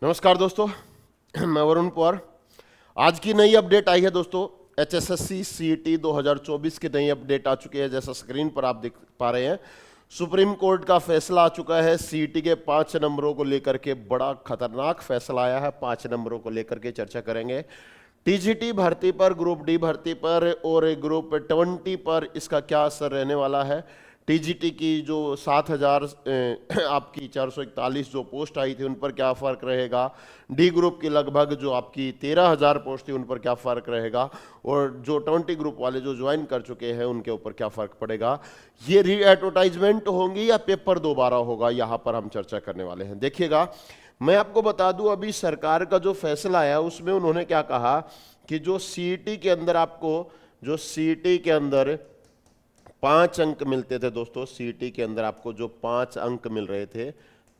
नमस्कार दोस्तों, मैं वरुण पवार। आज की नई अपडेट आई है दोस्तों। एचएसएससी सीईटी 2024 की नई अपडेट आ चुकी है। जैसा स्क्रीन पर आप देख पा रहे हैं, सुप्रीम कोर्ट का फैसला आ चुका है। सीईटी के 5 नंबरों को लेकर के बड़ा खतरनाक फैसला आया है। 5 नंबरों को लेकर के चर्चा करेंगे। टीजीटी भर्ती पर, ग्रुप डी भर्ती पर और ग्रुप 20 पर इसका क्या असर रहने वाला है। टीजीटी की जो 7,000 आपकी 441 जो पोस्ट आई थी उन पर क्या फ़र्क रहेगा। डी ग्रुप की लगभग जो आपकी 13,000 पोस्ट थी उन पर क्या फ़र्क रहेगा। और जो 20 ग्रुप वाले जो ज्वाइन कर चुके हैं उनके ऊपर क्या फ़र्क पड़ेगा। ये री एडवर्टाइजमेंट होंगी या पेपर दोबारा होगा, यहाँ पर हम चर्चा करने वाले हैं। देखिएगा, मैं आपको बता दूं, अभी सरकार का जो फैसला आया उसमें उन्होंने क्या कहा कि जो सीईटी के अंदर आपको, जो सीईटी के अंदर 5 अंक मिलते थे दोस्तों, सीईटी के अंदर आपको जो 5 अंक मिल रहे थे,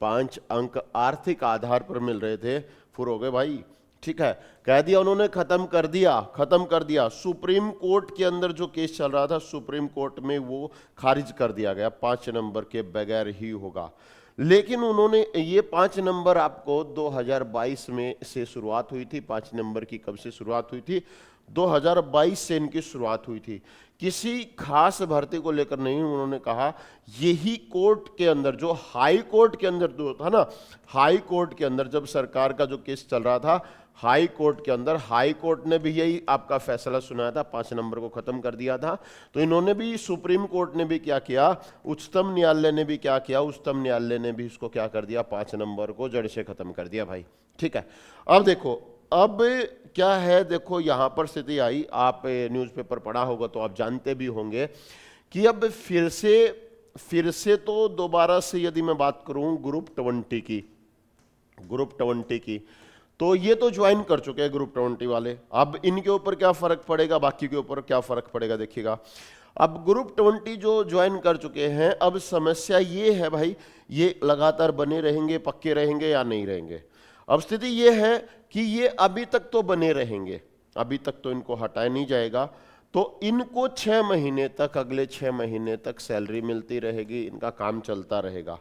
5 अंक आर्थिक आधार पर मिल रहे थे, फुर हो गए भाई। ठीक है, कह दिया उन्होंने, खत्म कर दिया, खत्म कर दिया। सुप्रीम कोर्ट के अंदर जो केस चल रहा था, सुप्रीम कोर्ट में वो खारिज कर दिया गया, 5 नंबर के बगैर ही होगा। लेकिन उन्होंने ये 5 नंबर आपको 2022 में से शुरुआत हुई थी। 5 नंबर की कब से शुरुआत हुई थी? 2022 से इनकी शुरुआत हुई थी। किसी खास भर्ती को लेकर नहीं, उन्होंने कहा यही कोर्ट के अंदर, जो हाई कोर्ट के अंदर जो था ना, हाई कोर्ट के अंदर जब सरकार का जो केस चल रहा था, हाई कोर्ट के अंदर, हाई कोर्ट ने भी यही आपका फैसला सुनाया था, 5 नंबर को खत्म कर दिया था। तो इन्होंने भी, सुप्रीम कोर्ट ने भी क्या किया, उच्चतम न्यायालय ने भी क्या किया, उच्चतम न्यायालय ने भी इसको क्या कर दिया, 5 नंबर को जड़ से खत्म कर दिया भाई। ठीक है, अब देखो, अब क्या है, देखो यहां पर स्थिति आई, आप न्यूज़पेपर पढ़ा होगा तो आप जानते भी होंगे कि अब फिर से तो दोबारा से यदि मैं बात करूं ग्रुप 20 की, ग्रुप 20 की, तो ये तो ज्वाइन कर चुके हैं ग्रुप 20 वाले। अब इनके ऊपर क्या फर्क पड़ेगा, बाकी के ऊपर क्या फर्क पड़ेगा, देखिएगा। अब ग्रुप 20 जो ज्वाइन कर चुके हैं, अब समस्या ये है भाई, ये लगातार बने रहेंगे, पक्के रहेंगे या नहीं रहेंगे। अब स्थिति ये है कि ये अभी तक तो बने रहेंगे, अभी तक तो इनको हटाया नहीं जाएगा। तो इनको 6 महीने तक, अगले 6 महीने तक सैलरी मिलती रहेगी, इनका काम चलता रहेगा।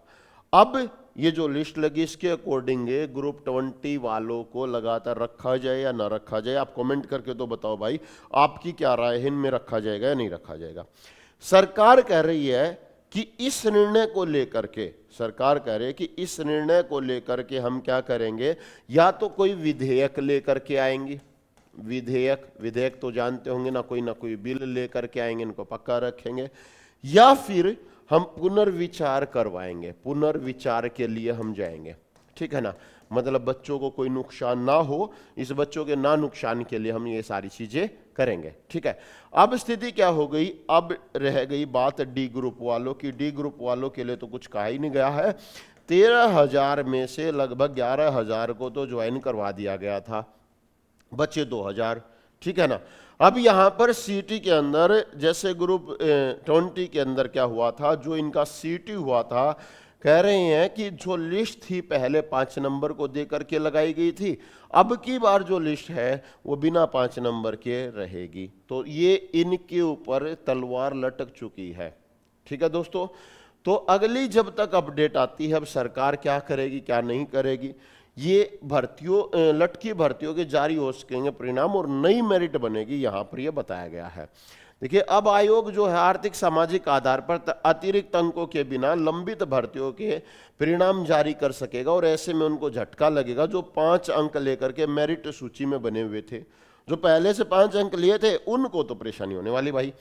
अब ये जो लिस्ट लगी, इसके अकॉर्डिंग ग्रुप 20 वालों को लगातार रखा जाए या ना रखा जाए। आप कमेंट करके तो बताओ भाई, आपकी क्या राय है, इनमें रखा जाएगा या नहीं रखा जाएगा। सरकार कह रही है कि इस निर्णय को लेकर के, सरकार कह रही है कि इस निर्णय को लेकर के हम क्या करेंगे, या तो कोई विधेयक लेकर के आएंगे, विधेयक तो जानते होंगे ना कोई बिल लेकर के आएंगे, इनको पक्का रखेंगे, या फिर हम पुनर्विचार करवाएंगे, पुनर्विचार के लिए हम जाएंगे। ठीक है ना, मतलब बच्चों को कोई नुकसान ना हो, इस बच्चों के ना नुकसान के लिए हम ये सारी चीजें करेंगे। ठीक है, अब स्थिति क्या हो गई, अब रह गई बात डी ग्रुप वालों की। डी ग्रुप वालों के लिए तो कुछ कहा ही नहीं गया है। 13,000 में से लगभग 11,000 को तो ज्वाइन करवा दिया गया था, बचे 2,000। ठीक है ना, अब यहां पर सीटी के अंदर, जैसे ग्रुप 20 के अंदर क्या हुआ था, जो इनका सीटी हुआ था, कह रहे हैं कि जो लिस्ट थी पहले 5 नंबर को देकर के लगाई गई थी, अब की बार जो लिस्ट है वो बिना 5 नंबर के रहेगी। तो ये इनके ऊपर तलवार लटक चुकी है। ठीक है दोस्तों, तो अगली जब तक अपडेट आती है, अब सरकार क्या करेगी क्या नहीं करेगी, ये भर्तियों, लटकी भर्तियों के जारी हो सकेंगे परिणाम और नई मेरिट बनेगी, यहां पर यह बताया गया है। देखिए, अब आयोग जो है आर्थिक सामाजिक आधार पर अतिरिक्त अंकों के बिना लंबित भर्तियों के परिणाम जारी कर सकेगा, और ऐसे में उनको झटका लगेगा जो 5 अंक लेकर के मेरिट सूची में बने हुए थे। जो पहले से 5 अंक लिए थे उनको तो परेशानी होने वाली भाई।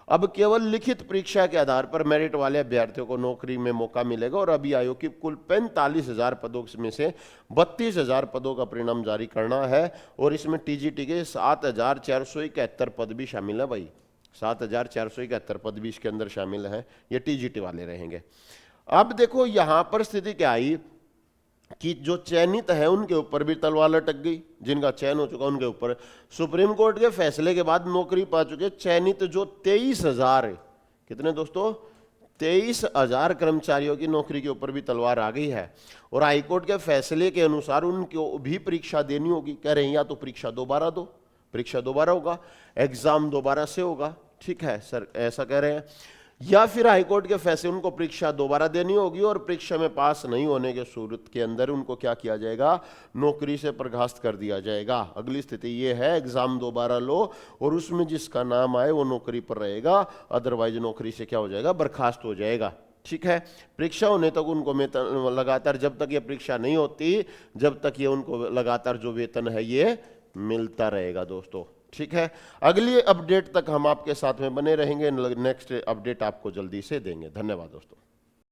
अब केवल लिखित परीक्षा के आधार पर मेरिट वाले अभ्यर्थियों को नौकरी में मौका मिलेगा, और अभी आयोग की कुल 45,000 पदों में से 32,000 पदों का परिणाम जारी करना है, और इसमें टीजीटी के 7,471 पद भी शामिल है भाई। 7,471 पद भी इसके अंदर शामिल हैं, ये टीजीटी वाले रहेंगे। अब देखो यहां पर स्थिति क्या आई कि जो चयनित है उनके ऊपर भी तलवार लटक गई, जिनका चयन हो चुका उनके ऊपर सुप्रीम कोर्ट के फैसले के बाद नौकरी पा चुके चयनित जो 23,000, कितने दोस्तों, 23,000 कर्मचारियों की नौकरी के ऊपर भी तलवार आ गई है। और हाईकोर्ट के फैसले के अनुसार उनको भी परीक्षा देनी होगी। कह रहे हैं या तो परीक्षा दोबारा दो, परीक्षा दोबारा होगा, एग्जाम दोबारा से होगा। ठीक है सर, ऐसा कह रहे हैं। या फिर हाईकोर्ट के फैसले उनको परीक्षा दोबारा देनी होगी और परीक्षा में पास नहीं होने के सूरत के अंदर उनको क्या किया जाएगा, नौकरी से बर्खास्त कर दिया जाएगा। अगली स्थिति ये है, एग्जाम दोबारा लो और उसमें जिसका नाम आए वो नौकरी पर रहेगा, अदरवाइज नौकरी से क्या हो जाएगा, बर्खास्त हो जाएगा। ठीक है, परीक्षा होने तक उनको वेतन लगातार, जब तक ये परीक्षा नहीं होती जब तक ये उनको लगातार जो वेतन है ये मिलता रहेगा दोस्तों। ठीक है, अगली अपडेट तक हम आपके साथ में बने रहेंगे, नेक्स्ट अपडेट आपको जल्दी से देंगे। धन्यवाद दोस्तों।